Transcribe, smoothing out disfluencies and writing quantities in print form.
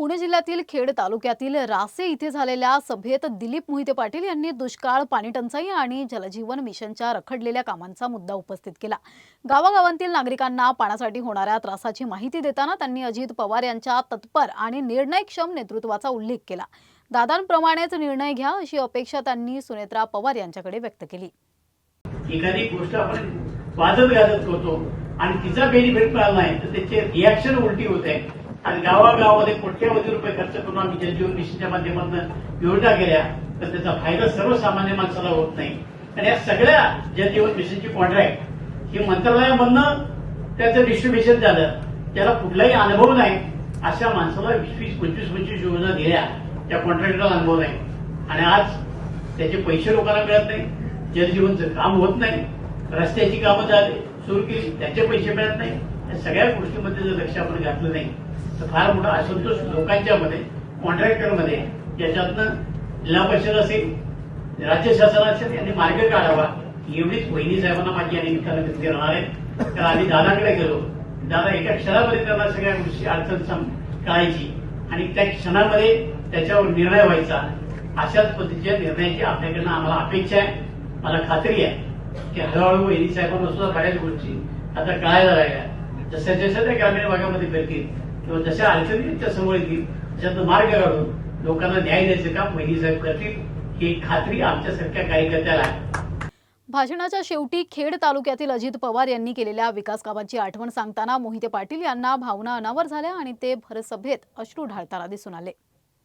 पुणे जिल्ह्यातील खेड तालुक्यातील रासे इथे झालेल्या सभेत दिलीप मोहिते पाटील यांनी दुष्काळ, पाणीटंचाई आणि जलजीवन मिशनच्या रखडलेल्या कामांचा मुद्दा उपस्थित केला। गावागावांतील नागरिकांना पाण्यासाठी होणाऱ्या त्रासाची माहिती देताना त्यांनी अजित पवार यांच्या तत्पर आणि निर्णयक्षम नेतृत्वाचा उल्लेख केला। दादांप्रमाणेच निर्णय घ्या अशी अपेक्षा त्यांनी सुनेत्रा पवार यांच्याकडे व्यक्त केली। एखादी गोष्ट आपण वादत गाजत करतो आणि तिचा बेनिफिट मिळाला नाही तर त्याचे रिॲक्शन उलटी होते। आणि गावागावामध्ये कोट्यवधी रुपये खर्च करून आम्ही जलजीवन मिशनच्या माध्यमातून योजना केल्या तर त्याचा फायदा सर्वसामान्य माणसाला होत नाही। आणि या सगळ्या जलजीवन मिशनची कॉन्ट्रॅक्ट ही मंत्रालयामधनं त्याचं डिस्ट्रीब्युशन झालं, त्याला कुठलाही अनुभव नाही अशा माणसाला 20-25 योजना दिल्या, त्या कॉन्ट्रॅक्टरला अनुभव नाही आणि आज त्याचे पैसे लोकांना मिळत नाही, जलजीवनचं काम होत नाही, रस्त्याची कामं सुरू केली त्याचे पैसे मिळत नाही। या सगळ्या गोष्टींमध्ये जर लक्ष आपण घातलं नाही तर फार मोठा असंतोष लोकांच्या मध्ये, कॉन्ट्रॅक्टरमध्ये, याच्यातनं जिल्हा परिषद असेल, राज्य शासन असेल यांनी मार्ग काढावा। एवढीच वहिनी साहेबांना माझी आणि निमित्तानं विनंती राहणार आहे। तर आम्ही दादाकडे गेलो, दादा एका क्षणामध्ये त्यांना सगळ्या गोष्टी अडचण कळायची आणि त्या क्षणामध्ये त्याच्यावर निर्णय व्हायचा। अशाच पद्धतीच्या निर्णयाची आपल्याकडनं आम्हाला अपेक्षा आहे। मला खात्री आहे की हळूहळू वहिनी साहेबांना सुद्धा बऱ्याच गोष्टी आता कळायला लागल्या। जसं जसं त्या ग्रामीण भागामध्ये फिरतील किंवा जशा अडचणी त्यांच्या समोर येतील त्याच्यातून मार्ग काढून लोकांना न्याय द्यायचं काम वहिनी साहेब करतील ही खात्री आमच्यासारख्या कार्यकर्त्याला आहे। भाषणाच्या शेवटी खेड तालुक्यातील अजित पवार यांनी केलेल्या विकास कामांची आठवण सांगताना मोहिते पाटील यांना भावना अनावर झाल्या आणि ते भर सभेत अश्रू ढाळताना दिसून आले।